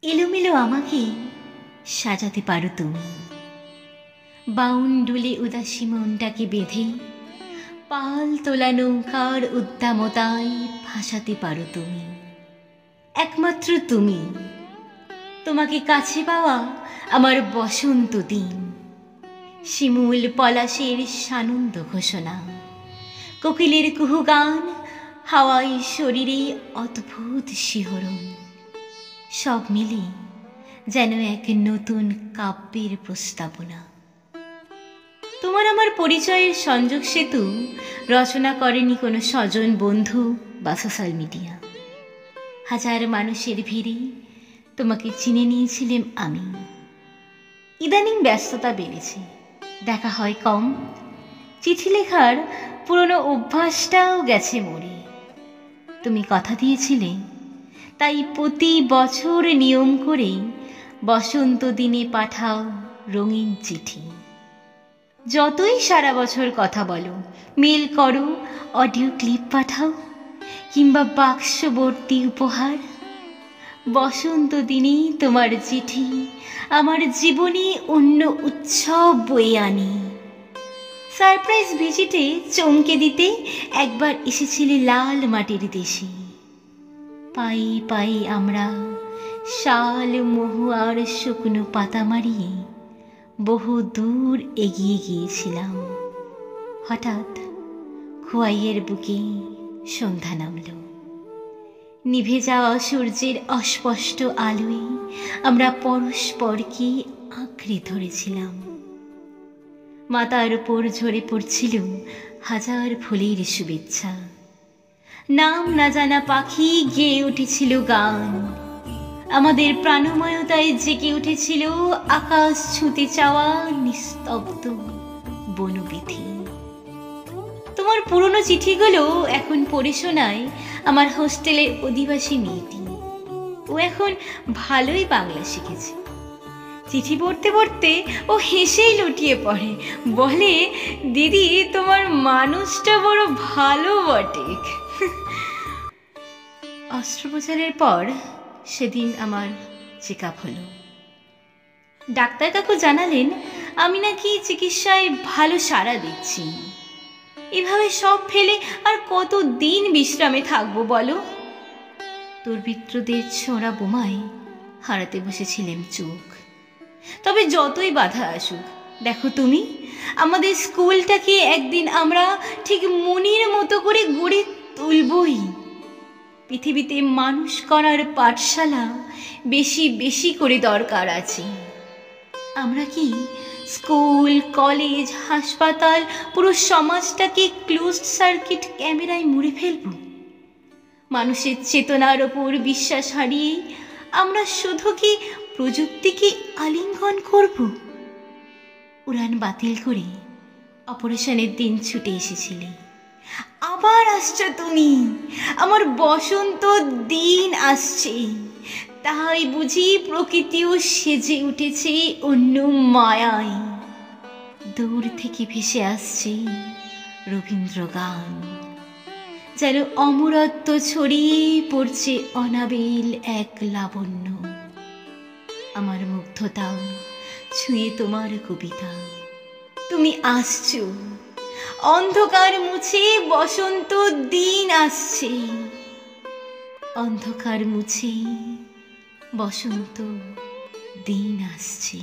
এলোমেলো আমাকে সাজাতে পারো তুমি, বাউন্ডুলে উদাসী মনটাকে বেঁধে পাল তোলা নৌকার উদ্দামতায় ভাসাতে পারো তুমি। একমাত্র তুমি, তোমাকে কাছে পাওয়া আমার বসন্ত দিন। শিমুল পলাশের সানন্দ ঘোষণা, কোকিলের কুহু গান, হাওয়ায় শরীরে অদ্ভুত শিহরণ, সব মিলে যেন এক নতুন কাব্যের প্রস্তাবনা। তোমার আমার পরিচয়ের সংযোগ সেতু রচনা করেনি কোনো স্বজন বন্ধু বা সোশ্যাল মিডিয়া। হাজার মানুষের ভিড়ে তোমাকে চিনে নিয়েছিলাম আমি। ইদানিং ব্যস্ততা বেড়েছে, দেখা হয় কম, চিঠি লেখার পুরনো অভ্যাসটাও গেছে মরে। তুমি কথা দিয়েছিলে, তাই প্রতি বছর নিয়ম করে বসন্ত দিনে পাঠাও রঙিন চিঠি। যতই সারা বছর কথা বলো, মেল করো, অডিও ক্লিপ পাঠাও, কিংবা বাক্সবর্তী উপহার, বসন্ত দিনেই তোমার চিঠি আমার জীবনে অন্য উৎসব বয়ে আনে। সারপ্রাইজ ভিজিটে চমকে দিতে একবার এসেছিলে লাল মাটির দেশে। পায়ে পায়ে আমরা শাল, মহুয়ার শুকনো পাতা মারিয়ে বহু দূর এগিয়ে গিয়েছিলাম। হঠাৎ খোয়াইয়ের বুকে সন্ধ্যা নামল। নিভে যাওয়া সূর্যের অস্পষ্ট আলোয় আমরা পরস্পরকে আঁকড়ে ধরেছিলাম। মাথার উপর ঝরে পড়ছিল হাজার ফুলের শুভেচ্ছা। নাম না জানা পাখি গেয়ে উঠেছিল গান। আমাদের প্রাণময়তায় জেগে উঠেছিল আকাশ ছুঁতে চাওয়া নিস্তব্ধ বনবিথি। তোমার পুরনো চিঠিগুলো এখন পড়ে শোনায় আমার হোস্টেলের অধিবাসী মেয়েটি। ও এখন ভালোই বাংলা শিখেছে। চিঠি পড়তে পড়তে ও হেসেই লুটিয়ে পড়ে, বলে, দিদি তোমার মানুষটা বড় ভালো বটে। অস্ত্রোপচারের পর সেদিন আমার চেক আপ হলো। ডাক্তার কাকু জানালেন আমি নাকি চিকিৎসায় ভালো সাড়া দিচ্ছি। এভাবে সব ফেলে আর কতদিন বিশ্রামে থাকবো বলো? দুর্বৃত্তদের ছোঁড়া বোমায় হারাতে বসেছিলাম চোখ। তবে যতই বাধা আসুক, দেখো তুমি, আমাদের স্কুলটাকে একদিন আমরা ঠিক মনির মতো করে গড়ে তুলবই। পৃথিবীতে মানুষ করার পাঠশালা বেশি বেশি করে দরকার আছে। আমরা কি স্কুল, কলেজ, হাসপাতাল, পুরো সমাজটাকে ক্লোজড সার্কিট ক্যামেরায় মুড়ে ফেলব? মানুষের চেতনার ওপর বিশ্বাস হারিয়ে আমরা শুধু কি প্রযুক্তিকে আলিঙ্গন করব? উড়ান বাতিল করে অপারেশনের দিন ছুটে এসেছিলে, আবার আসছো তুমি। আমার বসন্ত দিন আসছে, তাই বুঝি প্রকৃতিও সেজে উঠেছে অন্য মায়ায়। দূর থেকে ভেসে আসছে রবীন্দ্র গান, যেন অমরত্ব ছড়িয়ে পড়ছে অনাবিল এক লাবণ্য। আমার মুগ্ধতাও ছুঁয়ে তোমার কবিতা। তুমি আসছো, অন্ধকার মুছে বসন্ত দিন আসছে। অন্ধকার মুছে বসন্ত দিন আসছে।